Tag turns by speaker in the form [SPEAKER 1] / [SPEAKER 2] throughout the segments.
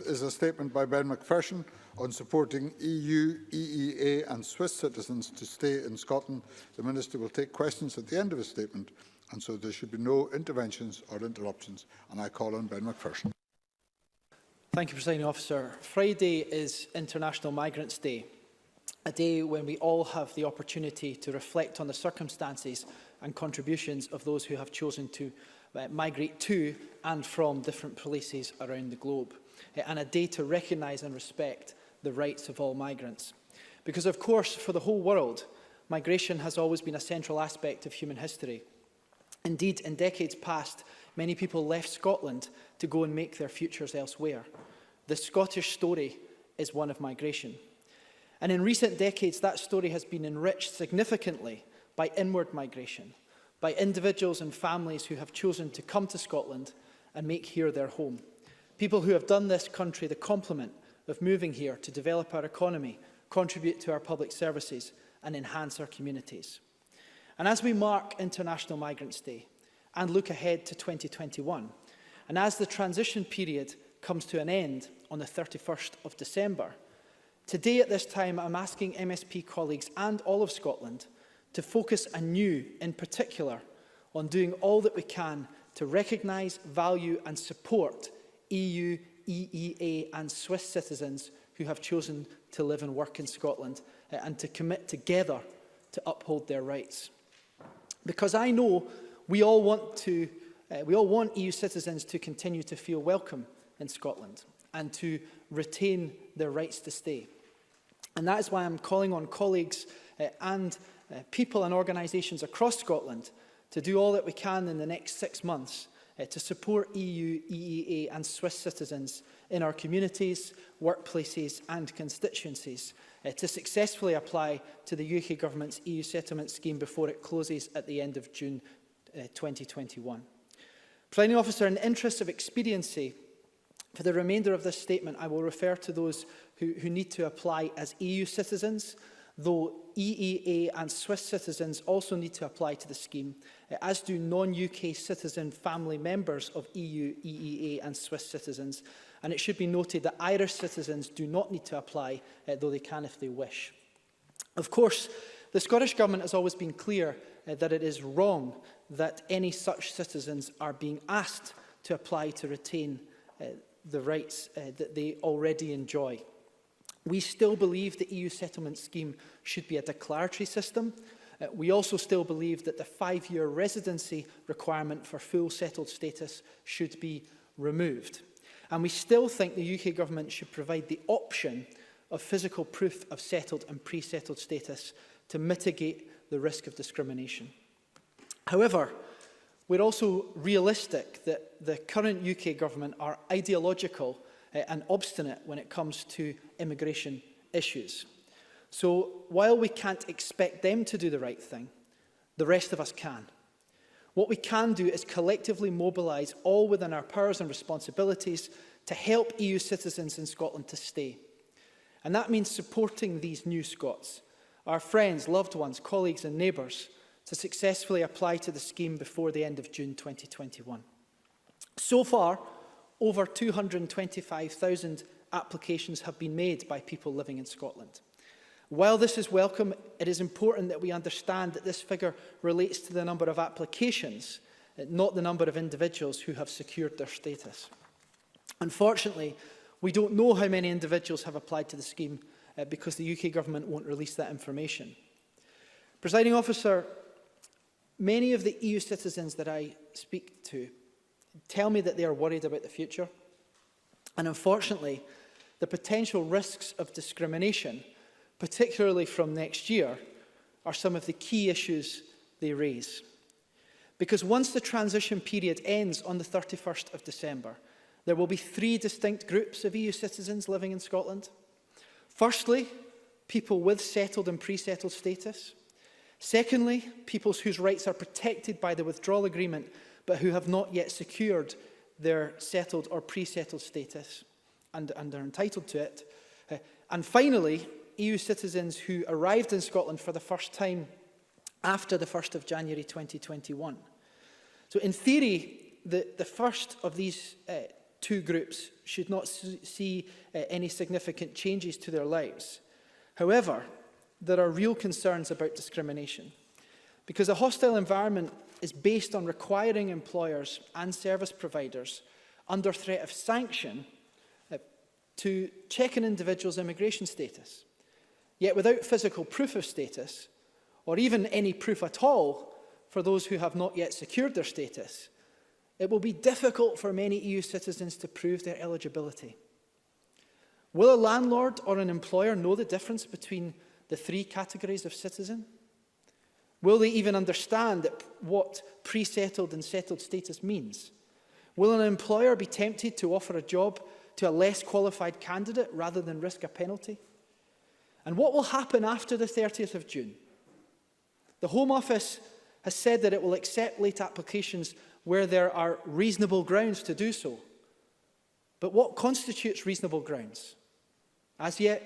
[SPEAKER 1] Is a statement by Ben McPherson on supporting EU, EEA and Swiss citizens to stay in Scotland. The Minister will take questions at the end of his statement, and so there should be no interventions or interruptions. And I call on Ben McPherson.
[SPEAKER 2] Thank you, Presiding Officer. Friday is International Migrants' Day, a day when we all have the opportunity to reflect on the circumstances and contributions of those who have chosen to migrate to and from different places around the globe, and a day to recognise and respect the rights of all migrants. Because, of course, for the whole world, migration has always been a central aspect of human history. Indeed, in decades past, many people left Scotland to go and make their futures elsewhere. The Scottish story is one of migration. And in recent decades, that story has been enriched significantly by inward migration, by individuals and families who have chosen to come to Scotland and make here their home. People who have done this country the compliment of moving here to develop our economy, contribute to our public services and enhance our communities. And as we mark International Migrants' Day and look ahead to 2021, and as the transition period comes to an end on the 31st of December, today at this time I'm asking MSP colleagues and all of Scotland to focus anew in particular on doing all that we can to recognise, value and support EU, EEA and Swiss citizens who have chosen to live and work in Scotland and to commit together to uphold their rights. Because I know we all want EU citizens to continue to feel welcome in Scotland and to retain their rights to stay. And that is why I'm calling on colleagues and people and organisations across Scotland to do all that we can in the next 6 months to support EU, EEA and Swiss citizens in our communities, workplaces and constituencies to successfully apply to the UK Government's EU settlement scheme before it closes at the end of June 2021. Presiding Officer, in the interest of expediency, for the remainder of this statement, I will refer to those who need to apply as EU citizens, though EEA and Swiss citizens also need to apply to the scheme, as do non-UK citizen family members of EU, EEA and Swiss citizens. And it should be noted that Irish citizens do not need to apply, though they can if they wish. Of course, the Scottish Government has always been clear that it is wrong that any such citizens are being asked to apply to retain the rights that they already enjoy. We still believe the EU settlement scheme should be a declaratory system. We also still believe that the 5-year residency requirement for full settled status should be removed. And we still think the UK Government should provide the option of physical proof of settled and pre-settled status to mitigate the risk of discrimination. However, we're also realistic that the current UK Government are ideological and obstinate when it comes to immigration issues. So while we can't expect them to do the right thing, the rest of us can. What we can do is collectively mobilise all within our powers and responsibilities to help EU citizens in Scotland to stay. And that means supporting these new Scots, our friends, loved ones, colleagues and neighbours, to successfully apply to the scheme before the end of June 2021. So far, over 225,000 applications have been made by people living in Scotland. While this is welcome, it is important that we understand that this figure relates to the number of applications, not the number of individuals who have secured their status. Unfortunately, we don't know how many individuals have applied to the scheme because the UK Government won't release that information. Presiding Officer, many of the EU citizens that I speak to tell me that they are worried about the future. And unfortunately, the potential risks of discrimination, particularly from next year, are some of the key issues they raise. Because once the transition period ends on the 31st of December, there will be 3 distinct groups of EU citizens living in Scotland. Firstly, people with settled and pre-settled status. Secondly, people whose rights are protected by the withdrawal agreement but who have not yet secured their settled or pre-settled status and are entitled to it. And finally, EU citizens who arrived in Scotland for the first time after the 1st of January 2021. So in theory, the first of these two groups should not see any significant changes to their lives. However, there are real concerns about discrimination, because a hostile environment is based on requiring employers and service providers under threat of sanction to check an individual's immigration status. Yet without physical proof of status, or even any proof at all for those who have not yet secured their status, it will be difficult for many EU citizens to prove their eligibility. Will a landlord or an employer know the difference between the three categories of citizen? Will they even understand what pre-settled and settled status means? Will an employer be tempted to offer a job to a less qualified candidate rather than risk a penalty? And what will happen after the 30th of June? The Home Office has said that it will accept late applications where there are reasonable grounds to do so. But what constitutes reasonable grounds? As yet,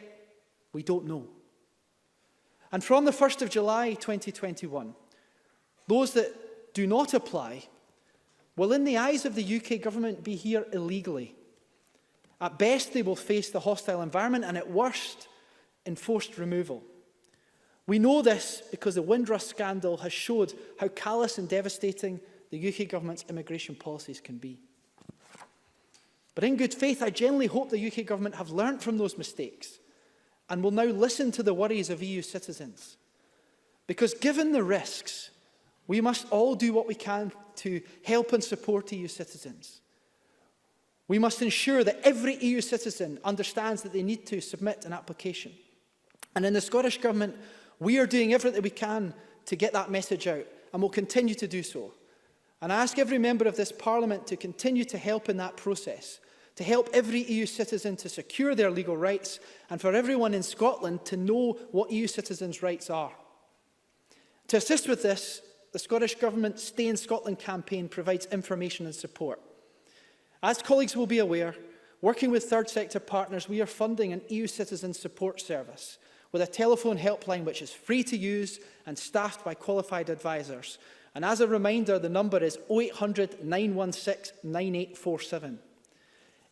[SPEAKER 2] we don't know. And from the 1st of July 2021, those that do not apply will, in the eyes of the UK government, be here illegally. At best, they will face the hostile environment, and at worst, enforced removal. We know this because the Windrush scandal has showed how callous and devastating the UK government's immigration policies can be. But in good faith, I genuinely hope the UK government have learnt from those mistakes and will now listen to the worries of EU citizens. Because given the risks, we must all do what we can to help and support EU citizens. We must ensure that every EU citizen understands that they need to submit an application. And in the Scottish Government, we are doing everything we can to get that message out, and will continue to do so. And I ask every member of this Parliament to continue to help in that process, to help every EU citizen to secure their legal rights, and for everyone in Scotland to know what EU citizens' rights are. To assist with this, the Scottish Government Stay in Scotland campaign provides information and support. As colleagues will be aware, working with third sector partners, we are funding an EU citizen support service with a telephone helpline which is free to use and staffed by qualified advisors. And as a reminder, the number is 0800 916 9847.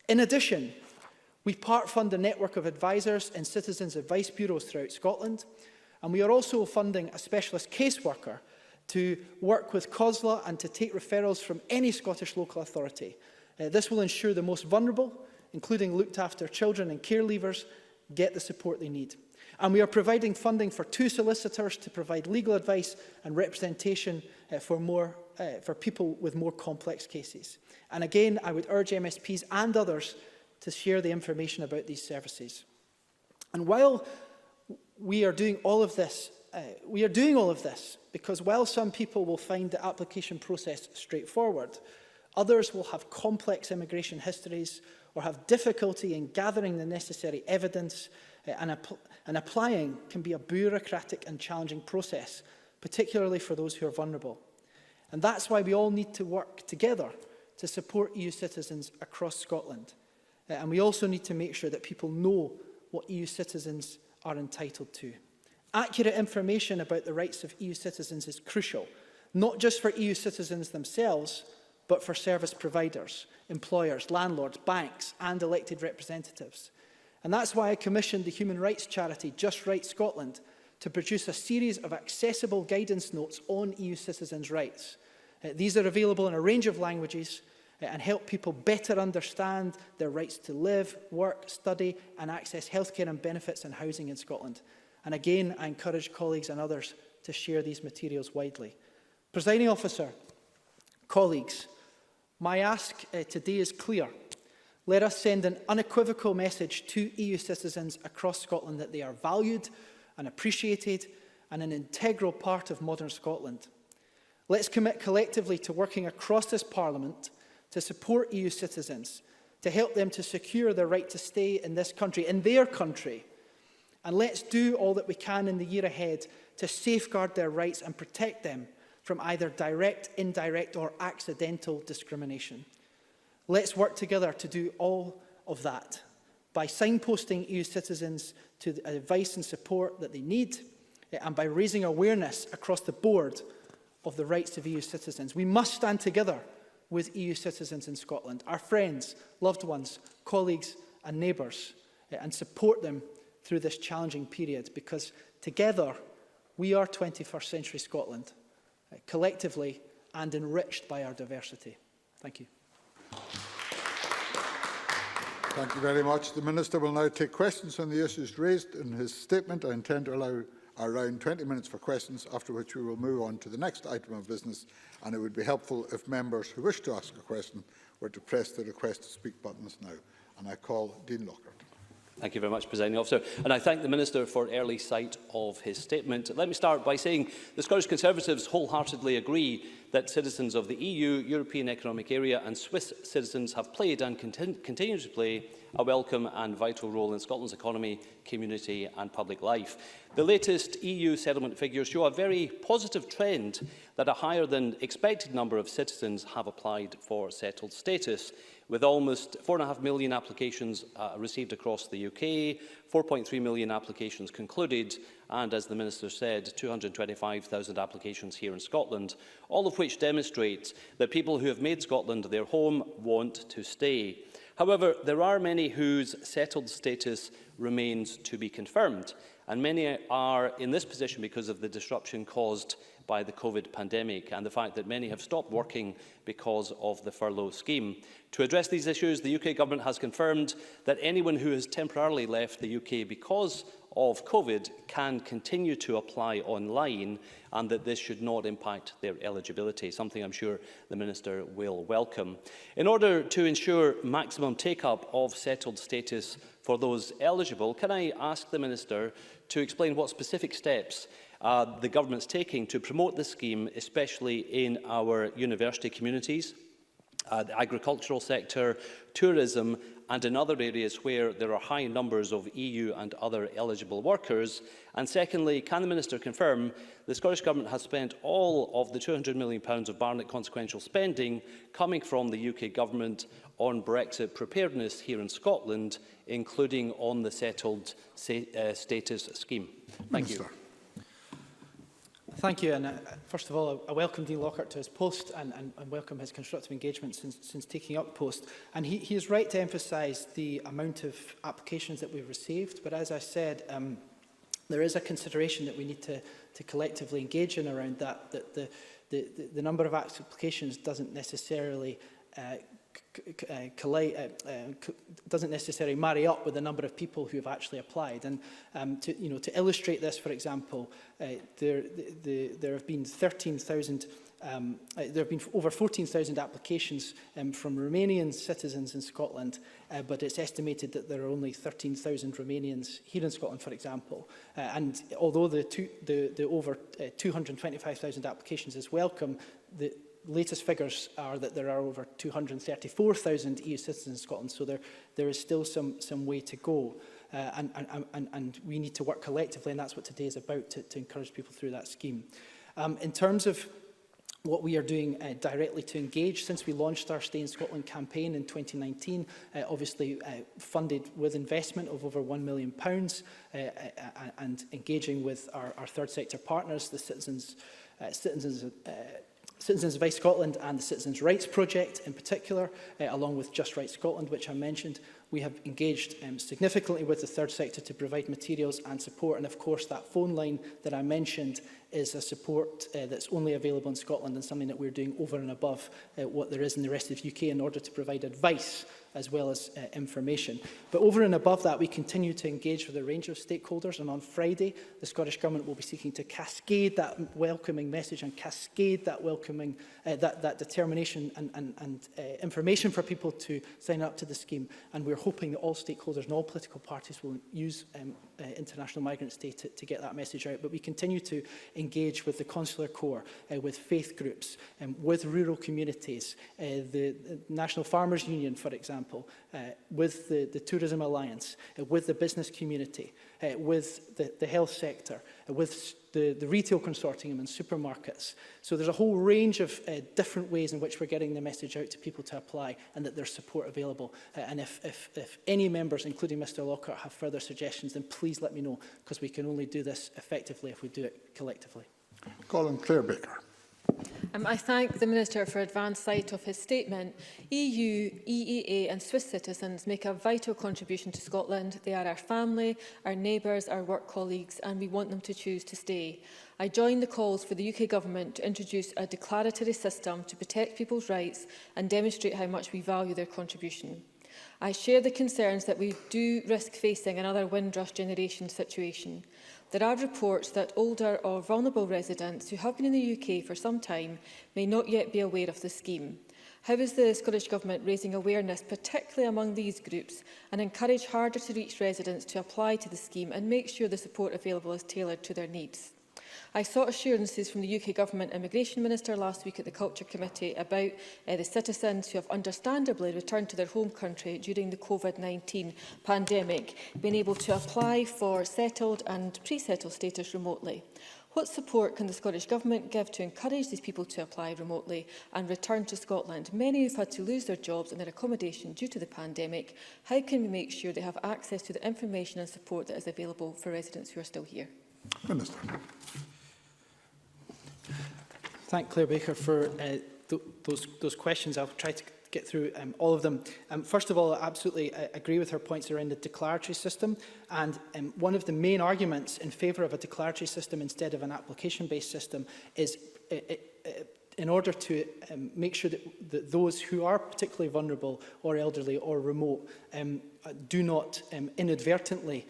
[SPEAKER 2] In addition, we part fund a network of advisors and citizens' advice bureaus throughout Scotland, and we are also funding a specialist caseworker to work with COSLA and to take referrals from any Scottish local authority. This will ensure the most vulnerable, including looked after children and care leavers, get the support they need. And we are providing funding for 2 solicitors to provide legal advice and representation for people with more complex cases. And again, I would urge MSPs and others to share the information about these services. And while we are doing all of this, because while some people will find the application process straightforward, others will have complex immigration histories or have difficulty in gathering the necessary evidence, and applying can be a bureaucratic and challenging process, particularly for those who are vulnerable. And that's why we all need to work together to support EU citizens across Scotland. And we also need to make sure that people know what EU citizens are entitled to. Accurate information about the rights of EU citizens is crucial, not just for EU citizens themselves, but for service providers, employers, landlords, banks, and elected representatives. And that's why I commissioned the human rights charity Just Right Scotland to produce a series of accessible guidance notes on EU citizens' rights. These are available in a range of languages and help people better understand their rights to live, work, study, and access healthcare and benefits and housing in Scotland. And again, I encourage colleagues and others to share these materials widely. Presiding Officer, colleagues, my ask today is clear. Let us send an unequivocal message to EU citizens across Scotland that they are valued and appreciated and an integral part of modern Scotland. Let's commit collectively to working across this Parliament to support EU citizens, to help them to secure their right to stay in this country, in their country. And let's do all that we can in the year ahead to safeguard their rights and protect them from either direct, indirect or accidental discrimination. Let's work together to do all of that by signposting EU citizens to the advice and support that they need, and by raising awareness across the board of the rights of EU citizens. We must stand together with EU citizens in Scotland, our friends, loved ones, colleagues and neighbours, and support them through this challenging period, because together we are 21st century Scotland, collectively and enriched by our diversity. Thank you.
[SPEAKER 1] Thank you very much. The Minister will now take questions on the issues raised in his statement. I intend to allow around 20 minutes for questions, after which we will move on to the next item of business, and it would be helpful if members who wish to ask a question were to press the request to speak buttons now. And I call Dean Lockhart.
[SPEAKER 3] Thank you very much, Presiding Officer. And I thank the Minister for early sight of his statement. Let me start by saying the Scottish Conservatives wholeheartedly agree that citizens of the EU, European Economic Area and Swiss citizens have played and continue to play a welcome and vital role in Scotland's economy, community and public life. The latest EU settlement figures show a very positive trend that a higher than expected number of citizens have applied for settled status, with almost 4.5 million applications received across the UK, 4.3 million applications concluded, and, as the Minister said, 225,000 applications here in Scotland, all of which demonstrate that people who have made Scotland their home want to stay. However, there are many whose settled status remains to be confirmed, and many are in this position because of the disruption caused by the COVID pandemic and the fact that many have stopped working because of the furlough scheme. To address these issues, the UK Government has confirmed that anyone who has temporarily left the UK because of COVID can continue to apply online, and that this should not impact their eligibility, something I'm sure the Minister will welcome. In order to ensure maximum take-up of settled status for those eligible, can I ask the Minister to explain what specific steps the Government is taking to promote this scheme, especially in our university communities, the agricultural sector, tourism and in other areas where there are high numbers of EU and other eligible workers? And secondly, can the Minister confirm the Scottish Government has spent all of the £200 million of Barnett consequential spending coming from the UK Government on Brexit preparedness here in Scotland, including on the settled status scheme? Thank you.
[SPEAKER 2] Thank you. And first of all, I welcome Dean Lockhart to his post and welcome his constructive engagement since taking up post. And he is right to emphasise the amount of applications that we've received. But as I said, there is a consideration that we need to collectively engage in around that, the number of applications doesn't necessarily doesn't necessarily marry up with the number of people who have actually applied. And to illustrate this, for example, there have been 13,000. There have been over 14,000 applications from Romanian citizens in Scotland, but it's estimated that there are only 13,000 Romanians here in Scotland, for example. And although the over 225,000 applications is welcome, the latest figures are that there are over 234,000 EU citizens in Scotland, so there is still some way to go. And we need to work collectively, and that's what today is about, to encourage people through that scheme. In terms of what we are doing directly to engage, since we launched our Stay in Scotland campaign in 2019, obviously funded with investment of over £1 million, and engaging with our third sector partners, the Citizens Advice Scotland and the Citizens' Rights Project in particular, along with Just Right Scotland, which I mentioned. We have engaged significantly with the third sector to provide materials and support. And of course, that phone line that I mentioned is a support that's only available in Scotland, and something that we're doing over and above what there is in the rest of the UK in order to provide advice as well as information. But over and above that, we continue to engage with a range of stakeholders, and on Friday, the Scottish Government will be seeking to cascade that welcoming message and cascade that welcoming, that determination and information for people to sign up to the scheme. And we're hoping that all stakeholders and all political parties will use International Migrants Day to get that message out. But we continue to engage with the Consular Corps, with faith groups, with rural communities, the National Farmers Union, for example, with the Tourism Alliance, with the business community, with the health sector, with the retail consortium and supermarkets. So there's a whole range of different ways in which we're getting the message out to people to apply, and that there's support available. And if any members, including Mr Lockhart, have further suggestions, then please let me know, because we can only do this effectively if we do it collectively.
[SPEAKER 1] Colin Clare Baker.
[SPEAKER 4] I thank the Minister for advance sight of his statement. EU, EEA and Swiss citizens make a vital contribution to Scotland. They are our family, our neighbours, our work colleagues, and we want them to choose to stay. I join the calls for the UK Government to introduce a declaratory system to protect people's rights and demonstrate how much we value their contribution. I share the concerns that we do risk facing another Windrush generation situation. There are reports that older or vulnerable residents who have been in the UK for some time may not yet be aware of the scheme. How is the Scottish Government raising awareness, particularly among these groups, and encourage harder to reach residents to apply to the scheme and make sure the support available is tailored to their needs? I sought assurances from the UK Government Immigration Minister last week at the Culture Committee about the citizens who have understandably returned to their home country during the COVID-19 pandemic, being able to apply for settled and pre-settled status remotely. What support can the Scottish Government give to encourage these people to apply remotely and return to Scotland? Many have had to lose their jobs and their accommodation due to the pandemic. How can we make sure they have access to the information and support that is available for residents who are still here?
[SPEAKER 1] Minister.
[SPEAKER 2] Thank Claire Baker for those questions. I'll try to get through all of them. First of all, I absolutely agree with her points around the declaratory system. And one of the main arguments in favour of a declaratory system instead of an application-based system is in order to make sure that those who are particularly vulnerable or elderly or remote do not inadvertently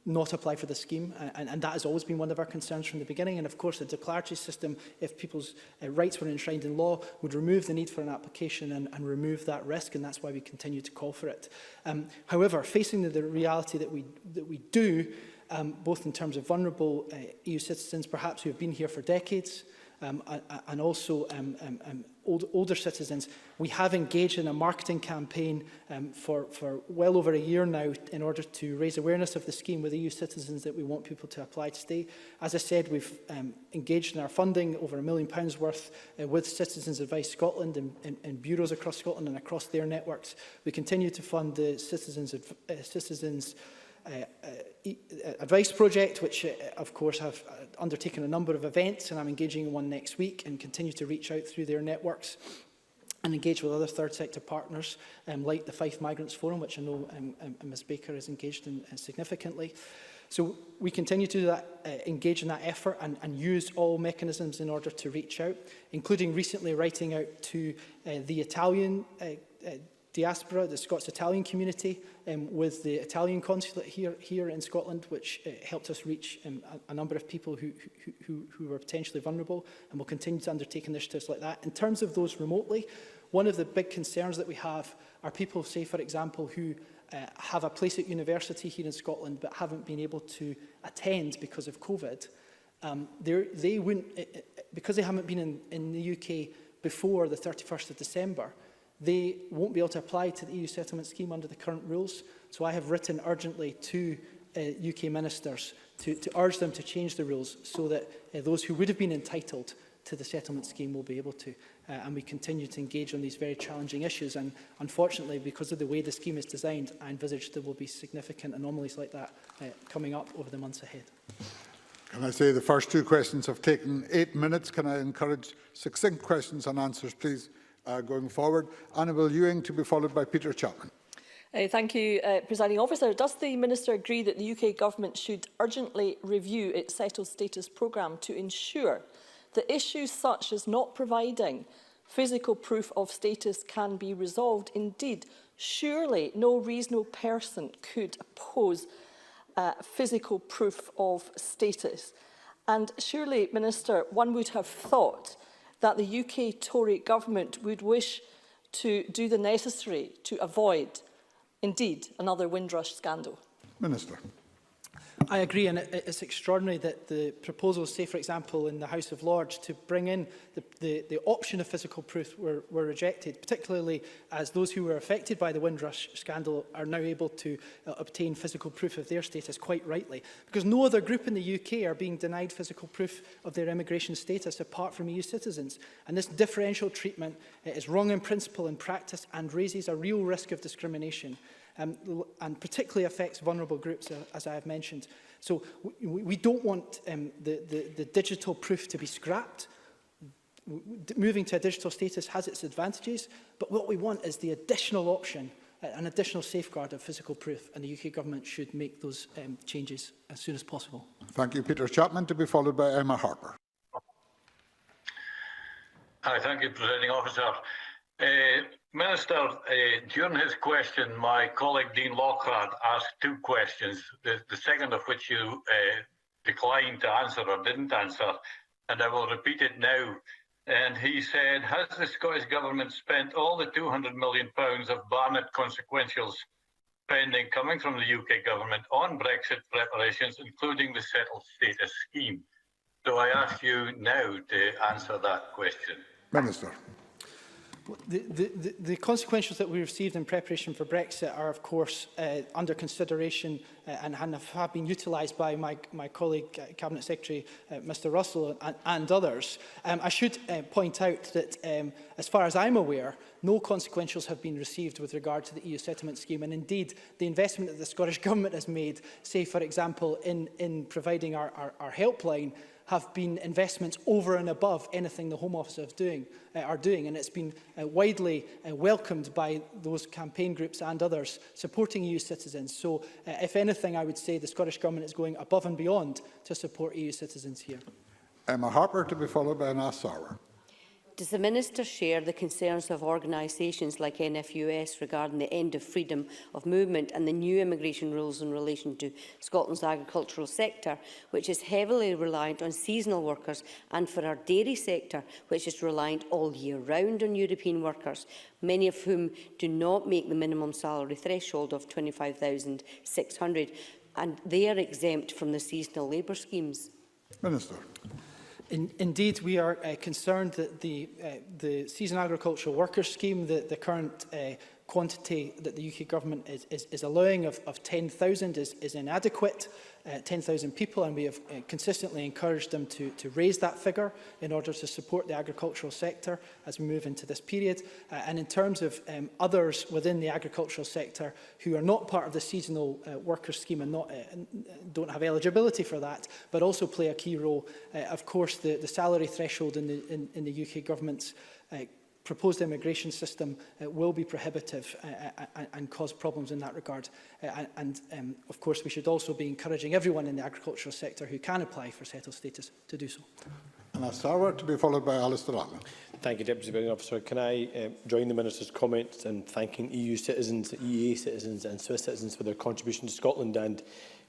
[SPEAKER 2] not apply for the scheme, and that has always been one of our concerns from the beginning. And of course, the declaratory system, if people's rights were enshrined in law, would remove the need for an application and remove that risk, and that's why we continue to call for it. However, facing the reality that we do, both in terms of vulnerable EU citizens, perhaps who have been here for decades, and also older citizens, we have engaged in a marketing campaign for well over a year now in order to raise awareness of the scheme with EU citizens that we want people to apply to stay. As I said, we've engaged in our funding over £1 million worth with Citizens Advice Scotland and bureaus across Scotland and across their networks. We continue to fund the Citizens Advice Project, which of course have undertaken a number of events, and I'm engaging in one next week, and continue to reach out through their networks and engage with other third sector partners like the Fife Migrants Forum, which I know Ms Baker is engaged in significantly. So we continue to do that, engage in that effort and use all mechanisms in order to reach out, including recently writing out to the Italian diaspora, the Scots-Italian community, with the Italian consulate here in Scotland, which helped us reach a number of people who were potentially vulnerable, and we'll continue to undertake initiatives like that. In terms of those remotely, one of the big concerns that we have are people, say, for example, who have a place at university here in Scotland but haven't been able to attend because of COVID. They wouldn't, because they haven't been in the UK before the 31st of December, they won't be able to apply to the EU settlement scheme under the current rules. So I have written urgently to UK ministers to urge them to change the rules so that those who would have been entitled to the settlement scheme will be able to. And we continue to engage on these very challenging issues. And unfortunately, because of the way the scheme is designed, I envisage there will be significant anomalies like that coming up over the months ahead.
[SPEAKER 1] Can I say the first two questions have taken 8 minutes? Can I encourage succinct questions and answers, please? Going forward. Annabel Ewing to be followed by Peter Chapman.
[SPEAKER 5] Thank you, Presiding Officer. Does the Minister agree that the UK Government should urgently review its settled status programme to ensure that issues such as not providing physical proof of status can be resolved? Indeed, surely no reasonable person could oppose physical proof of status. And surely, Minister, one would have thought that the UK Tory government would wish to do the necessary to avoid, indeed, another Windrush scandal. Minister.
[SPEAKER 2] I agree, and it's extraordinary that the proposals, say for example in the House of Lords, to bring in the option of physical proof were rejected, particularly as those who were affected by the Windrush scandal are now able to obtain physical proof of their status, quite rightly, because no other group in the UK are being denied physical proof of their immigration status apart from EU citizens. And this differential treatment is wrong in principle and practice and raises a real risk of discrimination. And particularly affects vulnerable groups, as I have mentioned. So we don't want the digital proof to be scrapped, moving to a digital status has its advantages, but what we want is the additional option, an additional safeguard of physical proof, and the UK Government should make those changes as soon as possible.
[SPEAKER 1] Thank you, Peter Chapman, to be followed by Emma Harper.
[SPEAKER 6] Hi, thank you, Presiding Officer. Minister, during his question, my colleague Dean Lockhart asked two questions, the second of which you declined to answer or didn't answer, and I will repeat it now. And he said, has the Scottish Government spent all the £200 million of Barnett consequential spending coming from the UK Government on Brexit preparations, including the settled status scheme? So I ask you now to answer that question.
[SPEAKER 1] Minister.
[SPEAKER 2] The consequences that we received in preparation for Brexit are, of course, under consideration and have been utilised by my colleague, Cabinet Secretary Mr Russell and others. I should point out that, as far as I'm aware, no consequentials have been received with regard to the EU settlement scheme. And indeed, the investment that the Scottish Government has made, say, for example, in providing our helpline, have been investments over and above anything the Home Office are doing, and it's been widely welcomed by those campaign groups and others supporting EU citizens. So, if anything, I would say the Scottish Government is going above and beyond to support EU citizens here.
[SPEAKER 1] Emma Harper, to be followed by Anna Sauer.
[SPEAKER 7] Does the Minister share the concerns of organisations like NFUS regarding the end of freedom of movement and the new immigration rules in relation to Scotland's agricultural sector, which is heavily reliant on seasonal workers, and for our dairy sector, which is reliant all year round on European workers, many of whom do not make the minimum salary threshold of £25,600, and they are exempt from the seasonal labour schemes?
[SPEAKER 1] Minister.
[SPEAKER 2] Indeed, we are concerned that the Season Agricultural Workers Scheme, the current quantity that the UK Government is allowing of 10,000 is inadequate, 10,000 people, and we have consistently encouraged them to raise that figure in order to support the agricultural sector as we move into this period. And in terms of others within the agricultural sector who are not part of the seasonal workers scheme and don't have eligibility for that, but also play a key role, of course, the salary threshold in the UK Government's proposed immigration system will be prohibitive and cause problems in that regard. Of course, we should also be encouraging everyone in the agricultural sector who can apply for settled status to do so.
[SPEAKER 1] Anna Sauer, to be followed by Alistair Allen.
[SPEAKER 8] Thank you, Deputy Presiding Officer. Can I join the Minister's comments in thanking EU citizens, EEA citizens and Swiss citizens for their contribution to Scotland, and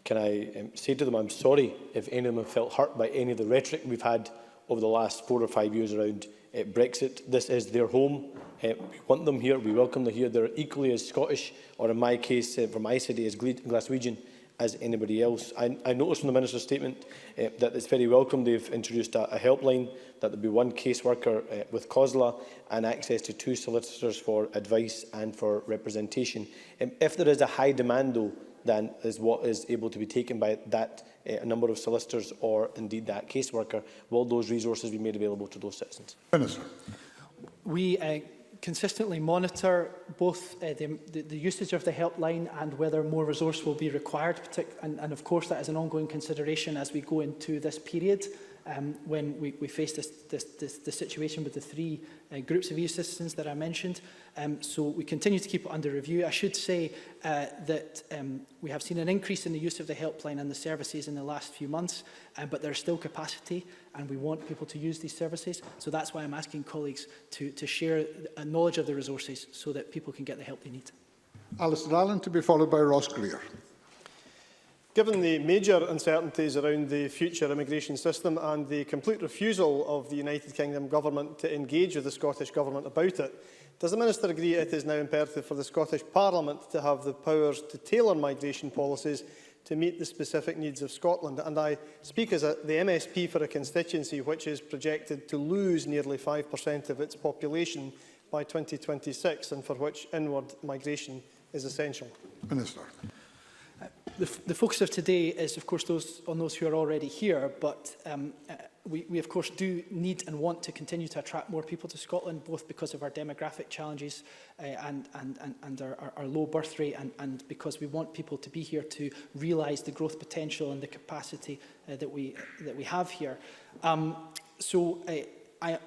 [SPEAKER 8] can I say to them I'm sorry if any of them have felt hurt by any of the rhetoric we've had over the last 4 or 5 years around Brexit. This is their home. We want them here. We welcome them here. They're equally as Scottish, or in my case, for my city, as Glaswegian as anybody else. I noticed from the Minister's statement that it's very welcome they've introduced a helpline, that there'll be one caseworker with COSLA and access to 2 solicitors for advice and for representation. If there is a high demand, though, than is what is able to be taken by that number of solicitors or indeed that caseworker, will those resources be made available to those citizens?
[SPEAKER 1] Minister.
[SPEAKER 2] We consistently monitor both the usage of the helpline and whether more resource will be required, and of course that is an ongoing consideration as we go into this period when we face the situation with the 3 groups of EU citizens that I mentioned. So we continue to keep it under review. I should say that we have seen an increase in the use of the helpline and the services in the last few months, but there's still capacity and we want people to use these services. So that's why I'm asking colleagues to share a knowledge of the resources so that people can get the help they need.
[SPEAKER 1] Alistair Allen, to be followed by Ross Greer.
[SPEAKER 9] Given the major uncertainties around the future immigration system and the complete refusal of the United Kingdom Government to engage with the Scottish Government about it, does the Minister agree it is now imperative for the Scottish Parliament to have the powers to tailor migration policies to meet the specific needs of Scotland? And I speak as the MSP for a constituency which is projected to lose nearly 5% of its population by 2026 and for which inward migration is essential.
[SPEAKER 2] Minister. The focus of today is, of course, those who are already here, but we, of course, do need and want to continue to attract more people to Scotland, both because of our demographic challenges and our low birth rate, and because we want people to be here to realise the growth potential and the capacity that we have here.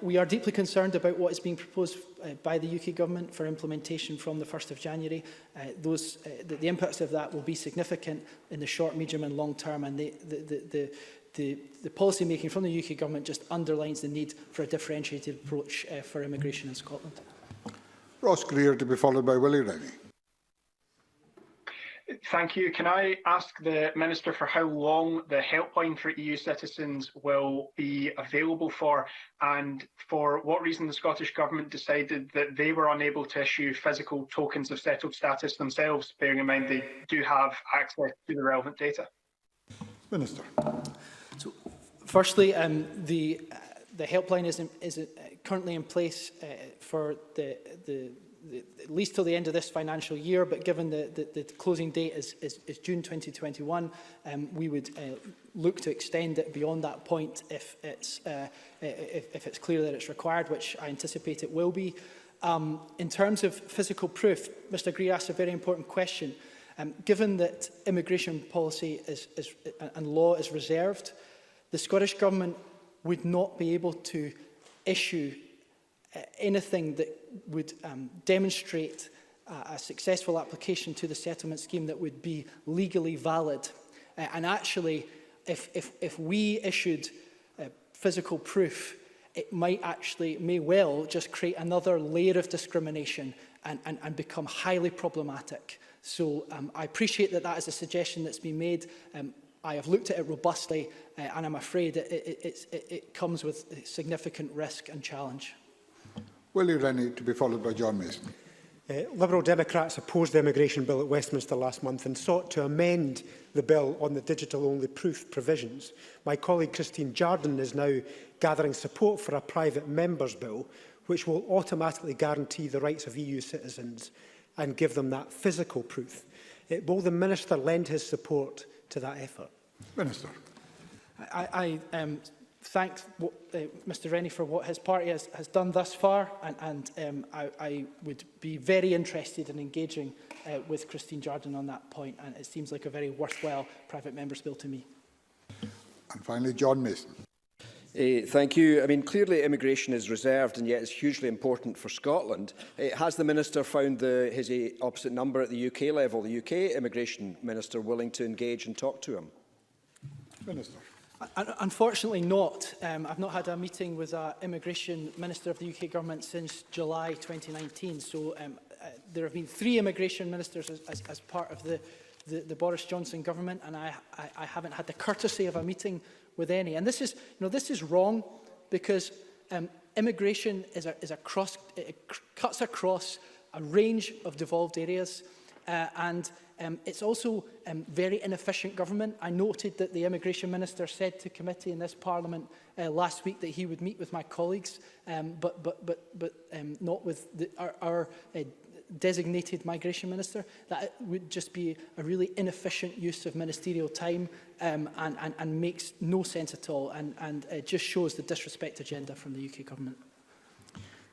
[SPEAKER 2] We are deeply concerned about what is being proposed by the UK Government for implementation from the 1st of January. The impacts of that will be significant in the short, medium and long term, and the policy making from the UK Government just underlines the need for a differentiated approach for immigration in Scotland.
[SPEAKER 1] Ross Greer, to be followed by Willie Rennie.
[SPEAKER 10] Thank you. Can I ask the Minister for how long the helpline for EU citizens will be available for, and for what reason the Scottish Government decided that they were unable to issue physical tokens of settled status themselves, bearing in mind they do have access to the relevant data?
[SPEAKER 1] Minister.
[SPEAKER 2] So, firstly, the helpline is currently in place for at least till the end of this financial year, but given the closing date is June 2021, we would look to extend it beyond that point if it's clear that it's required, which I anticipate it will be. In terms of physical proof, Mr Greer asked a very important question. Given that immigration policy and law is reserved, the Scottish Government would not be able to issue anything that would demonstrate a successful application to the settlement scheme that would be legally valid. And actually, if we issued physical proof, it may well just create another layer of discrimination and become highly problematic. So I appreciate that is a suggestion that's been made. I have looked at it robustly, and I'm afraid it comes with significant risk and challenge.
[SPEAKER 1] Willie Rennie, to be followed by John Mason.
[SPEAKER 11] Liberal Democrats opposed the immigration bill at Westminster last month and sought to amend the bill on the digital-only proof provisions. My colleague Christine Jardine is now gathering support for a private member's bill, which will automatically guarantee the rights of EU citizens and give them that physical proof. Will the Minister lend his support to that effort?
[SPEAKER 1] Minister.
[SPEAKER 2] I thank Mr Rennie for what his party has done thus far, and I would be very interested in engaging with Christine Jardine on that point, and it seems like a very worthwhile private member's bill to me.
[SPEAKER 1] And finally, John Mason.
[SPEAKER 12] Thank you. I mean, clearly immigration is reserved and yet it's hugely important for Scotland. Has the Minister found his opposite number at the UK level, the UK Immigration Minister, willing to engage and talk to him?
[SPEAKER 1] Minister.
[SPEAKER 2] Unfortunately not. I've not had a meeting with an Immigration Minister of the UK Government since July 2019. So there have been 3 immigration ministers as part of the Boris Johnson government, and I haven't had the courtesy of a meeting with any. And this is wrong, because immigration cuts across a range of devolved areas, and it's also very inefficient government. I noted that the Immigration Minister said to committee in this Parliament last week that he would meet with my colleagues, but not with our designated Migration Minister. That would just be a really inefficient use of ministerial time, and makes no sense at all, and it just shows the disrespect agenda from the UK Government.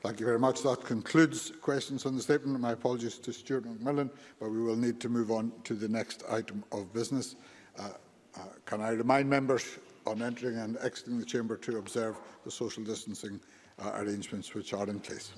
[SPEAKER 1] Thank you very much. That concludes questions on the statement. My apologies to Stuart McMillan, but we will need to move on to the next item of business. Can I remind members on entering and exiting the chamber to observe the social distancing arrangements which are in place?